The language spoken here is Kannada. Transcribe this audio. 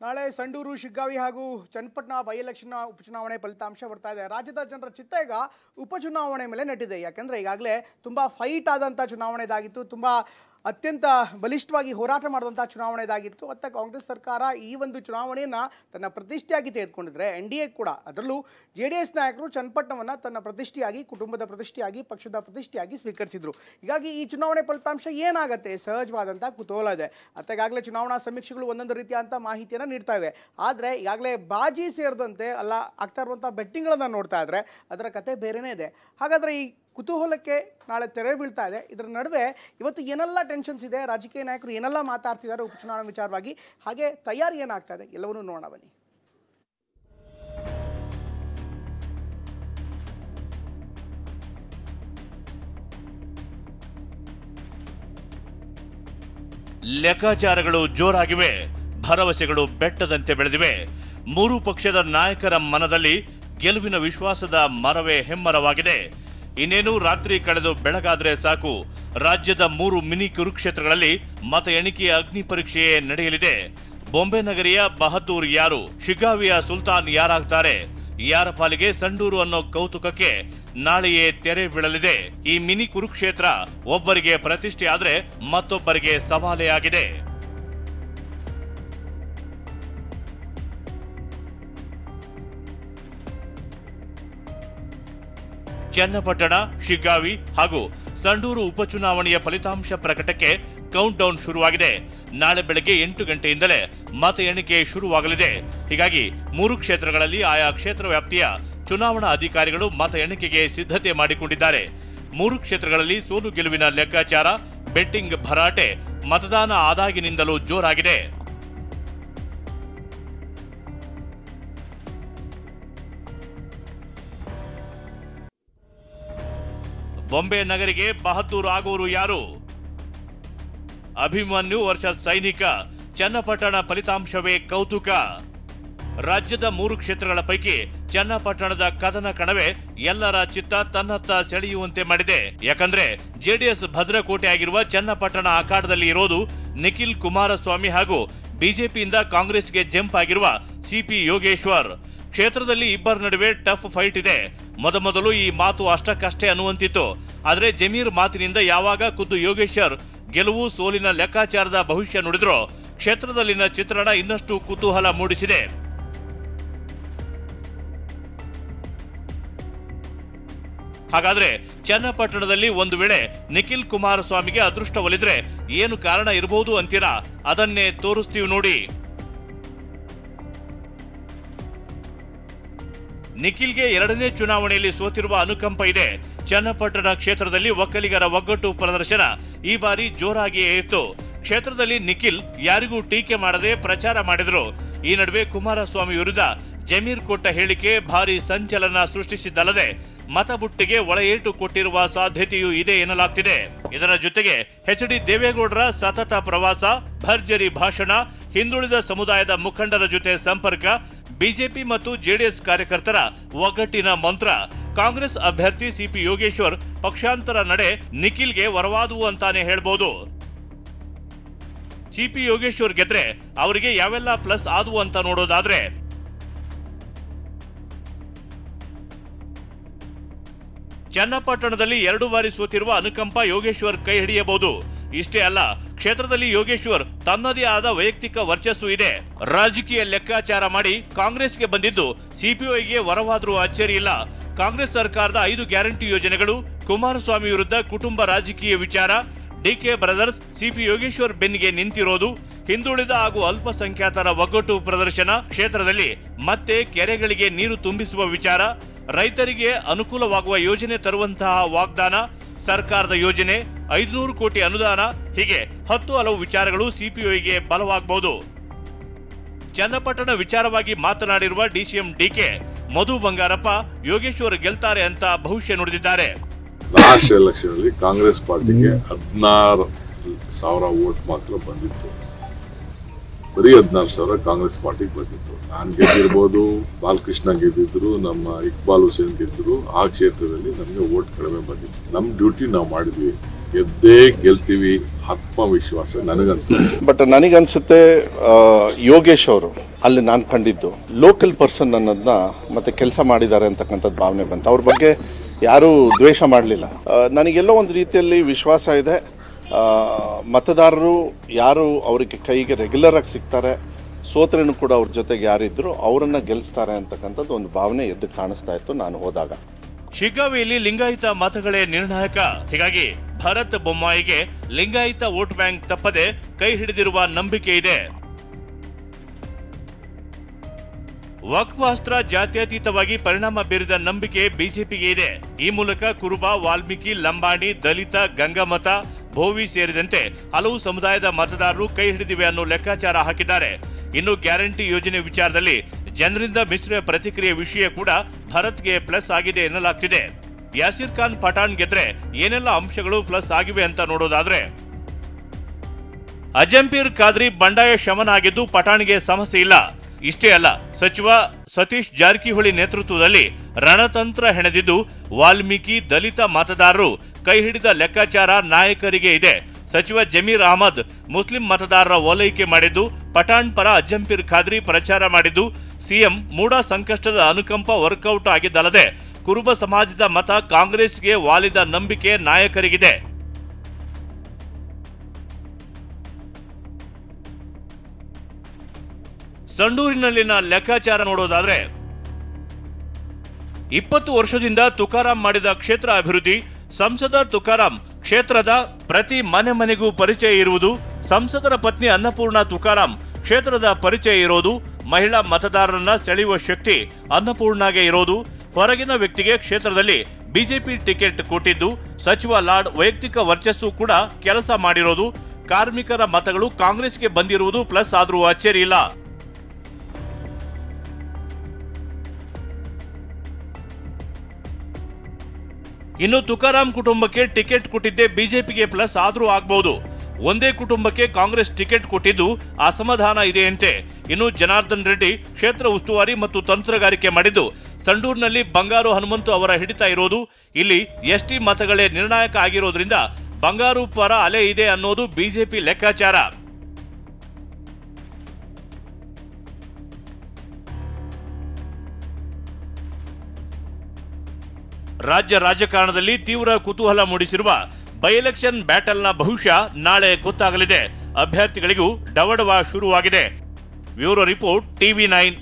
ನಾಳೆ ಸಂಡೂರು ಶಿಗ್ಗಾವಿ ಹಾಗೂ ಚನ್ನಪಟ್ಟಣ ಬೈ ಎಲೆಕ್ಷನ್ ಉಪಚುನಾವಣೆ ಫಲಿತಾಂಶ ಬರ್ತಾ ಇದೆ. ರಾಜ್ಯದ ಜನರ ಚಿತ್ತ ಈಗ ಉಪಚುನಾವಣೆ ಮೇಲೆ ನೆಟ್ಟಿದೆ. ಯಾಕಂದರೆ ಈಗಾಗಲೇ ತುಂಬ ಫೈಟ್ ಆದಂಥ ಚುನಾವಣೆ ಇದಾಗಿತ್ತು, ತುಂಬ ಅತ್ಯಂತ ಬಲಿಷ್ಠವಾಗಿ ಹೋರಾಟ ಮಾಡಿದಂಥ ಚುನಾವಣೆ ಇದಾಗಿತ್ತು. ಮತ್ತು ಕಾಂಗ್ರೆಸ್ ಸರ್ಕಾರ ಈ ಒಂದು ಚುನಾವಣೆಯನ್ನು ತನ್ನ ಪ್ರತಿಷ್ಠೆಯಾಗಿ ತೆಗೆದುಕೊಂಡಿದ್ರೆ NDA ಕೂಡ, ಅದರಲ್ಲೂ JDS ನಾಯಕರು ಚನ್ನಪಟ್ಟಣವನ್ನು ತನ್ನ ಪ್ರತಿಷ್ಠೆಯಾಗಿ, ಕುಟುಂಬದ ಪ್ರತಿಷ್ಠೆಯಾಗಿ, ಪಕ್ಷದ ಪ್ರತಿಷ್ಠೆಯಾಗಿ ಸ್ವೀಕರಿಸಿದರು. ಹೀಗಾಗಿ ಈ ಚುನಾವಣೆ ಫಲಿತಾಂಶ ಏನಾಗುತ್ತೆ ಸಹಜವಾದಂಥ ಕುತೂಹಲ ಇದೆ. ಮತ್ತು ಈಗಾಗಲೇ ಚುನಾವಣಾ ಸಮೀಕ್ಷೆಗಳು ಒಂದೊಂದು ರೀತಿಯಾದಂಥ ಮಾಹಿತಿಯನ್ನು ನೀಡ್ತಾ ಇವೆ. ಆದರೆ ಈಗಾಗಲೇ ಬಾಜಿ ಸೇರಿದಂತೆ ಅಲ್ಲ ಆಗ್ತಾ ಇರುವಂಥ ಬೆಟ್ಟಿಂಗ್ಗಳನ್ನು ನೋಡ್ತಾ ಇದ್ರೆ ಅದರ ಕತೆ ಬೇರೆಯೇ ಇದೆ. ಹಾಗಾದರೆ ಈ ಕುತೂಹಲಕ್ಕೆ ನಾಳೆ ತೆರೆ ಬೀಳ್ತಾ ಇದೆ. ಇದರ ನಡುವೆ ಇವತ್ತು ಏನೆಲ್ಲ ಟೆನ್ಷನ್ಸ್ ಇದೆ, ರಾಜಕೀಯ ನಾಯಕರು ಏನೆಲ್ಲ ಮಾತಾಡ್ತಿದ್ದಾರೆ ಉಪಚುನಾವಣೆ ವಿಚಾರವಾಗಿ, ಹಾಗೆ ತಯಾರಿ ಏನಾಗ್ತಾ ಇದೆ ಎಲ್ಲವನ್ನೂ ನೋಡೋಣ ಬನ್ನಿ. ಲೆಕ್ಕಾಚಾರಗಳು ಜೋರಾಗಿವೆ, ಭರವಸೆಗಳು ಬೆಟ್ಟದಂತೆ ಬೆಳೆದಿವೆ. ಮೂರು ಪಕ್ಷದ ನಾಯಕರ ಮನದಲ್ಲಿ ಗೆಲುವಿನ ವಿಶ್ವಾಸದ ಮರವೇ ಹೆಮ್ಮರವಾಗಿದೆ. ಇನ್ನೇನು ರಾತ್ರಿ ಕಳೆದು ಬೆಳಗಾದ್ರೆ ಸಾಕು, ರಾಜ್ಯದ 3 ಮಿನಿ ಕುರುಕ್ಷೇತ್ರಗಳಲ್ಲಿ ಮತ ಎಣಿಕೆಯ ಅಗ್ನಿ ಪರೀಕ್ಷೆಯೇ ನಡೆಯಲಿದೆ. ಬೊಂಬೆ ನಗರಿಯ ಬಹದ್ದೂರ್ ಯಾರು, ಶಿಗ್ಗಾವಿಯ ಸುಲ್ತಾನ್ ಯಾರಾಗ್ತಾರೆ, ಯಾರ ಪಾಲಿಗೆ ಸಂಡೂರು ಅನ್ನೋ ಕೌತುಕಕ್ಕೆ ನಾಳೆಯೇ ತೆರೆ ಬೀಳಲಿದೆ. ಈ ಮಿನಿ ಕುರುಕ್ಷೇತ್ರ ಒಬ್ಬರಿಗೆ ಪ್ರತಿಷ್ಠೆ ಆದ್ರೆ ಮತ್ತೊಬ್ಬರಿಗೆ ಸವಾಲೇ ಆಗಿದೆ. ಚನ್ನಪಟ್ಟಣ, ಶಿಗ್ಗಾವಿ ಹಾಗೂ ಸಂಡೂರು ಉಪಚುನಾವಣೆಯ ಫಲಿತಾಂಶ ಪ್ರಕಟಕ್ಕೆ ಕೌಂಟ್ ಡೌನ್ ಶುರುವಾಗಿದೆ. ನಾಳೆ ಬೆಳಗ್ಗೆ 8 ಗಂಟೆಯಿಂದಲೇ ಮತ ಎಣಿಕೆ ಶುರುವಾಗಲಿದೆ. ಹೀಗಾಗಿ 3 ಕ್ಷೇತ್ರಗಳಲ್ಲಿ ಆಯಾ ಕ್ಷೇತ್ರ ವ್ಯಾಪ್ತಿಯ ಚುನಾವಣಾ ಅಧಿಕಾರಿಗಳು ಮತ ಎಣಿಕೆಗೆ ಸಿದ್ಧತೆ ಮಾಡಿಕೊಂಡಿದ್ದಾರೆ. 3 ಕ್ಷೇತ್ರಗಳಲ್ಲಿ ಸೋಲು ಗೆಲುವಿನ ಲೆಕ್ಕಾಚಾರ, ಬೆಟ್ಟಿಂಗ್ ಭರಾಟೆ ಮತದಾನ ಆದಾಗಿನಿಂದಲೂ ಜೋರಾಗಿದೆ. ಬೊಂಬೆ ನಗರಿಗೆ ಬಹದ್ದೂರ್ ಆಗೋರು ಯಾರು? ಅಭಿಮನ್ಯು ವರ್ಷ ಸೈನಿಕ, ಚನ್ನಪಟ್ಟಣ ಫಲಿತಾಂಶವೇ ಕೌತುಕ. ರಾಜ್ಯದ 3 ಕ್ಷೇತ್ರಗಳ ಪೈಕಿ ಚನ್ನಪಟ್ಟಣದ ಕದನ ಕಣವೇ ಎಲ್ಲರ ಚಿತ್ತ ತನ್ನತ್ತ ಸೆಳೆಯುವಂತೆ ಮಾಡಿದೆ. ಯಾಕಂದ್ರೆ JDS ಭದ್ರಕೋಟೆ ಆಗಿರುವ ಚನ್ನಪಟ್ಟಣ ಅಖಾಡದಲ್ಲಿ ಇರೋದು ನಿಖಿಲ್ ಕುಮಾರಸ್ವಾಮಿ ಹಾಗೂ ಬಿಜೆಪಿಯಿಂದ ಕಾಂಗ್ರೆಸ್ಗೆ ಜಂಪ್ ಆಗಿರುವ CP ಯೋಗೇಶ್ವರ್. ಕ್ಷೇತ್ರದಲ್ಲಿ ಇಬ್ಬರ ನಡುವೆ ಟಫ್ ಫೈಟ್ ಇದೆ. ಮೊದಲು ಈ ಮಾತು ಅಷ್ಟಕ್ಕಷ್ಟೇ ಅನ್ನುವಂತಿತ್ತು. ಆದರೆ ಜಮೀರ್ ಮಾತಿನಿಂದ ಯಾವಾಗ ಖುದ್ದು ಯೋಗೇಶ್ವರ್ ಗೆಲುವು ಸೋಲಿನ ಲೆಕ್ಕಾಚಾರದ ಭವಿಷ್ಯ ನುಡಿದ್ರು, ಕ್ಷೇತ್ರದಲ್ಲಿನ ಚಿತ್ರಣ ಇನ್ನಷ್ಟು ಕುತೂಹಲ ಮೂಡಿಸಿದೆ. ಹಾಗಾದ್ರೆ ಚನ್ನಪಟ್ಟಣದಲ್ಲಿ ಒಂದು ವೇಳೆ ನಿಖಿಲ್ ಕುಮಾರಸ್ವಾಮಿಗೆ ಅದೃಷ್ಟ ಒಲಿದ್ರೆ ಏನು ಕಾರಣ ಇರಬಹುದು ಅಂತೀರಾ? ಅದನ್ನೇ ತೋರಿಸ್ತೀವಿ ನೋಡಿ. ನಿಖಿಲ್ಗೆ 2ನೇ ಚುನಾವಣೆಯಲ್ಲಿ ಸೋತಿರುವ ಅನುಕಂಪ ಇದೆ. ಚನ್ನಪಟ್ಟಣ ಕ್ಷೇತ್ರದಲ್ಲಿ ಒಕ್ಕಲಿಗರ ಒಗ್ಗಟ್ಟು ಪ್ರದರ್ಶನ ಈ ಬಾರಿ ಜೋರಾಗಿಯೇ ಇತ್ತು. ಕ್ಷೇತ್ರದಲ್ಲಿ ನಿಖಿಲ್ ಯಾರಿಗೂ ಟೀಕೆ ಮಾಡದೆ ಪ್ರಚಾರ ಮಾಡಿದ್ರು. ಈ ನಡುವೆ ಕುಮಾರಸ್ವಾಮಿ ವಿರುದ್ಧ ಜಮೀರ್ ಕೊಟ್ಟ ಹೇಳಿಕೆ ಭಾರಿ ಸಂಚಲನ ಸೃಷ್ಟಿಸಿದ್ದಲ್ಲದೆ ಮತಬುಟ್ಟಿಗೆ ಒಳಏಟು ಕೊಟ್ಟಿರುವ ಸಾಧ್ಯತೆಯೂ ಇದೆ ಎನ್ನಲಾಗ್ತಿದೆ. ಇದರ ಜೊತೆಗೆ HD ದೇವೇಗೌಡರ ಸತತ ಪ್ರವಾಸ, ಭರ್ಜರಿ ಭಾಷಣ, ಹಿಂದುಳಿದ ಸಮುದಾಯದ ಮುಖಂಡರ ಜೊತೆ ಸಂಪರ್ಕ, ಬಿಜೆಪಿ ಮತ್ತು JDS ಕಾರ್ಯಕರ್ತರ ಒಗ್ಗಟ್ಟಿನ ಮಂತ್ರ, ಕಾಂಗ್ರೆಸ್ ಅಭ್ಯರ್ಥಿ CP ಯೋಗೇಶ್ವರ್ ಪಕ್ಷಾಂತರ ನಡೆ ನಿಖಿಲ್ಗೆ ವರವಾದುವು ಅಂತಾನೆ ಹೇಳ್ಬೋದು. CP ಯೋಗೇಶ್ವರ್ ಗೆದ್ರೆ ಅವರಿಗೆ ಯಾವೆಲ್ಲ ಪ್ಲಸ್ ಆದವು ಅಂತ ನೋಡೋದಾದ್ರೆ, ಚನ್ನಪಟ್ಟಣದಲ್ಲಿ 2 ಬಾರಿ ಸೋತಿರುವ ಅನುಕಂಪ ಯೋಗೇಶ್ವರ್ ಕೈ ಹಿಡಿಯಬಹುದು. ಇಷ್ಟೇ ಅಲ್ಲ, ಕ್ಷೇತ್ರದಲ್ಲಿ ಯೋಗೇಶ್ವರ್ ತನ್ನದೇ ಆದ ವೈಯಕ್ತಿಕ ವರ್ಚಸ್ಸು ಇದೆ. ರಾಜಕೀಯ ಲೆಕ್ಕಾಚಾರ ಮಾಡಿ ಕಾಂಗ್ರೆಸ್ಗೆ ಬಂದಿದ್ದು CPIಗೆ ವರವಾದ್ರೂ ಅಚ್ಚರಿ ಇಲ್ಲ. ಕಾಂಗ್ರೆಸ್ ಸರ್ಕಾರದ 5 ಗ್ಯಾರಂಟಿ ಯೋಜನೆಗಳು, ಕುಮಾರಸ್ವಾಮಿ ವಿರುದ್ಧ ಕುಟುಂಬ ರಾಜಕೀಯ ವಿಚಾರ, DK ಬ್ರದರ್ಸ್, CP ಯೋಗೇಶ್ವರ್ ಬೆನ್ನಿಗೆ ನಿಂತಿರೋದು, ಹಿಂದುಳಿದ ಹಾಗೂ ಅಲ್ಪಸಂಖ್ಯಾತರ ಒಗ್ಗಟ್ಟು ಪ್ರದರ್ಶನ, ಕ್ಷೇತ್ರದಲ್ಲಿ ಮತ್ತೆ ಕೆರೆಗಳಿಗೆ ನೀರು ತುಂಬಿಸುವ ವಿಚಾರ, ರೈತರಿಗೆ ಅನುಕೂಲವಾಗುವ ಯೋಜನೆ ತರುವಂತಹ ವಾಗ್ದಾನ, ಸರ್ಕಾರದ ಯೋಜನೆ, 500 ಕೋಟಿ ಅನುದಾನ, ಹೀಗೆ 10 ಹಲವು ವಿಚಾರಗಳು CPIಗೆ ಬಲವಾಗಬಹುದು. ಚನ್ನಪಟ್ಟಣ ವಿಚಾರವಾಗಿ ಮಾತನಾಡಿರುವ DCM DK ಮಧು ಬಂಗಾರಪ್ಪ ಯೋಗೇಶ್ವರ್ ಗೆಲ್ತಾರೆ ಅಂತ ಭವಿಷ್ಯ ನುಡಿದಿದ್ದಾರೆ. ಲಾಸ್ಟ್ ಎಲೆಕ್ಷನ್ ಅಲ್ಲಿ ಕಾಂಗ್ರೆಸ್ ಪಾರ್ಟಿಗೆ 16,000 ವೋಟ್ ಮಾತ್ರ ಬಂದಿತ್ತು. ಬರೀ 14,000 ಕಾಂಗ್ರೆಸ್ ಪಾರ್ಟಿಗೆ ಬಂದಿತ್ತು. ನಾನು ಗೆದ್ದಿರ್ಬೋದು, ಬಾಲಕೃಷ್ಣ ಗೆದ್ದಿದ್ರು, ನಮ್ಮ ಇಕ್ಬಾಲ್ ಹುಸೇನ್ ಗೆದ್ದರು. ಆ ಕ್ಷೇತ್ರದಲ್ಲಿ ನಮಗೆ ವೋಟ್ ಕಡಿಮೆ ಬಂದಿತ್ತು. ನಮ್ಮ ಡ್ಯೂಟಿ ನಾವು ಮಾಡಿದ್ವಿ, ಗೆದ್ದೇ ಗೆಲ್ತೀವಿ ಆತ್ಮವಿಶ್ವಾಸ ನನಗಂತೂ. ಬಟ್ ನನಗನ್ಸುತ್ತೆ ಯೋಗೇಶ್ ಅವರು ಅಲ್ಲಿ ನಾನು ಕಂಡಿದ್ದು ಲೋಕಲ್ ಪರ್ಸನ್ ಅನ್ನೋದನ್ನ ಮತ್ತೆ ಕೆಲಸ ಮಾಡಿದ್ದಾರೆ ಅಂತಕ್ಕಂಥದ್ದು ಭಾವನೆ ಬಂತು. ಅವ್ರ ಬಗ್ಗೆ ಯಾರೂ ದ್ವೇಷ ಮಾಡಲಿಲ್ಲ. ನನಗೆಲ್ಲೋ ಒಂದು ರೀತಿಯಲ್ಲಿ ವಿಶ್ವಾಸ ಇದೆ, ಮತದಾರರು ಯಾರು ಅವರಿಗೆ ಕೈಗೆ ರೆಗ್ಯುಲರ್ ಆಗಿ ಸಿಗ್ತಾರೆ, ಸೋತ್ರೇನು ಕೂಡ ಅವ್ರ ಜೊತೆಗೆ ಯಾರಿದ್ರು ಅವರನ್ನ ಗೆಲ್ಲಿಸ್ತಾರೆ ಅಂತಕ್ಕಂಥದ್ದು ಒಂದು ಭಾವನೆ ಎದ್ದು ಕಾಣಿಸ್ತಾ ಇತ್ತು ನಾನು ಹೋದಾಗ. ಶಿಗ್ಗಾವಿಯಲ್ಲಿ ಲಿಂಗಾಯತ ಮತಗಳೇ ನಿರ್ಣಾಯಕ. ಹೀಗಾಗಿ ಭರತ್ ಬೊಮ್ಮಾಯಿಗೆ ಲಿಂಗಾಯತ ವೋಟ್ ಬ್ಯಾಂಕ್ ತಪ್ಪದೆ ಕೈ ಹಿಡಿದಿರುವ ನಂಬಿಕೆ ಇದೆ. ವಕ್ಫಾಸ್ತ್ರ ಜಾತ್ಯತೀತವಾಗಿ ಪರಿಣಾಮ ಬೀರಿದ ನಂಬಿಕೆ ಬಿಜೆಪಿಗೆ ಇದೆ. ಈ ಮೂಲಕ ಕುರುಬ, ವಾಲ್ಮೀಕಿ, ಲಂಬಾಣಿ, ದಲಿತ, ಗಂಗಮತ, ಭೋವಿ ಸೇರಿದಂತೆ ಹಲವು ಸಮುದಾಯದ ಮತದಾರರು ಕೈ ಹಿಡಿದಿವೆ ಅನ್ನೋ ಲೆಕ್ಕಾಚಾರ ಹಾಕಿದ್ದಾರೆ. ಇನ್ನು ಗ್ಯಾರಂಟಿ ಯೋಜನೆ ವಿಚಾರದಲ್ಲಿ ಜನರಿಂದ ಮಿಶ್ರ ಪ್ರತಿಕ್ರಿಯೆ ವಿಷಯ ಕೂಡ ಭರತ್ಗೆ ಪ್ಲಸ್ ಆಗಿದೆ ಎನ್ನಲಾಗ್ತಿದೆ. ಯಾಸಿರ್ ಖಾನ್ ಪಠಾಣ್ ಗೆದ್ರೆ ಏನೆಲ್ಲ ಅಂಶಗಳು ಪ್ಲಸ್ ಆಗಿವೆ ಅಂತ ನೋಡೋದಾದ್ರೆ, ಅಜಂಪೀರ್ ಖಾದ್ರಿ ಬಂಡಾಯ ಶಮನ ಆಗಿದ್ದು ಪಠಾಣ್ಗೆ ಸಮಸ್ಯೆ ಇಲ್ಲ. ಇಷ್ಟೇ ಅಲ್ಲ, ಸಚಿವ ಸತೀಶ್ ಜಾರಕಿಹೊಳಿ ನೇತೃತ್ವದಲ್ಲಿ ರಣತಂತ್ರ ಹೆಣೆದಿದ್ದು ವಾಲ್ಮೀಕಿ, ದಲಿತ ಮತದಾರರು ಕೈ ಹಿಡಿದ ಲೆಕ್ಕಾಚಾರ ನಾಯಕರಿಗೆ ಇದೆ. ಸಚಿವ ಜಮೀರ್ ಅಹಮದ್ ಮುಸ್ಲಿಂ ಮತದಾರರ ಓಲೈಕೆ ಮಾಡಿದ್ದು, ಪಠಾಣ್ ಪರ ಅಜಂಪೀರ್ ಖಾದ್ರಿ ಪ್ರಚಾರ ಮಾಡಿದ್ದು, ಸಿಎಂ ಮೂಡ ಸಂಕಷ್ಟದ ಅನುಕಂಪ ವರ್ಕೌಟ್ ಆಗಿದ್ದಲ್ಲದೆ ಕುರುಬ ಸಮಾಜದ ಮತ ಕಾಂಗ್ರೆಸ್ಗೆ ವಾಲಿದ ನಂಬಿಕೆ ನಾಯಕರಿಗಿದೆ. ಸಂಡೂರಿನಲ್ಲಿನ ಲೆಕ್ಕಾಚಾರ ನೋಡೋದಾದ್ರೆ, 20 ವರ್ಷದಿಂದ ತುಕಾರಾಂ ಮಾಡಿದ ಕ್ಷೇತ್ರ ಅಭಿವೃದ್ಧಿ, ಸಂಸದ ತುಕಾರಾಂ ಕ್ಷೇತ್ರದ ಪ್ರತಿ ಮನೆ ಮನೆಗೂ ಪರಿಚಯ ಇರುವುದು, ಸಂಸದರ ಪತ್ನಿ ಅನ್ನಪೂರ್ಣ ತುಕಾರಾಂ ಕ್ಷೇತ್ರದ ಪರಿಚಯ ಇರೋದು, ಮಹಿಳಾ ಮತದಾರರನ್ನ ಸೆಳೆಯುವ ಶಕ್ತಿ ಅನ್ನಪೂರ್ಣಗೆ ಇರೋದು, ಹೊರಗಿನ ವ್ಯಕ್ತಿಗೆ ಕ್ಷೇತ್ರದಲ್ಲಿ ಬಿಜೆಪಿ ಟಿಕೆಟ್ ಕೊಟ್ಟಿದ್ದು, ಸಚಿವ ಲಾಡ್ ವೈಯಕ್ತಿಕ ವರ್ಚಸ್ಸು ಕೂಡ ಕೆಲಸ ಮಾಡಿರೋದು, ಕಾರ್ಮಿಕರ ಮತಗಳು ಕಾಂಗ್ರೆಸ್ಗೆ ಬಂದಿರುವುದು ಪ್ಲಸ್ ಆದ್ರೂ ಅಚ್ಚರಿ ಇಲ್ಲ. ಇನ್ನು ತುಕಾರಾಂ ಕುಟುಂಬಕ್ಕೆ ಟಿಕೆಟ್ ಕೊಟ್ಟಿದ್ದೇ ಬಿಜೆಪಿಗೆ ಪ್ಲಸ್ ಆದ್ರೂ ಆಗಬಹುದು. ಒಂದೇ ಕುಟುಂಬಕ್ಕೆ ಕಾಂಗ್ರೆಸ್ ಟಿಕೆಟ್ ಕೊಟ್ಟಿದ್ದು ಅಸಮಾಧಾನ ಇದೆಯಂತೆ. ಇನ್ನು ಜನಾರ್ದನ್ ರೆಡ್ಡಿ ಕ್ಷೇತ್ರ ಉಸ್ತುವಾರಿ ಮತ್ತು ತಂತ್ರಗಾರಿಕೆ ಮಾಡಿದ್ದು, ಸಂಡೂರಿನಲ್ಲಿ ಬಂಗಾರು ಹನುಮಂತು ಅವರ ಹಿಡಿತ ಇರೋದು, ಇಲ್ಲಿ ಎಸ್ಟಿ ಮತಗಳೇ ನಿರ್ಣಾಯಕ ಆಗಿರೋದ್ರಿಂದ ಬಂಗಾರು ಪರ ಅಲೆ ಇದೆ ಅನ್ನೋದು ಬಿಜೆಪಿ ಲೆಕ್ಕಾಚಾರ. ರಾಜ್ಯ ರಾಜಕಾರಣದಲ್ಲಿ ತೀವ್ರ ಕುತೂಹಲ ಮೂಡಿಸಿರುವ ಬೈ ಎಲೆಕ್ಷನ್ ಬ್ಯಾಟಲ್ನ ಭವಿಷ್ಯ ನಾಳೆ ಗೊತ್ತಾಗಲಿದೆ. ಅಭ್ಯರ್ಥಿಗಳಿಗೂ ಡವಡವ ಶುರುವಾಗಿದೆ. Bureau report, TV9.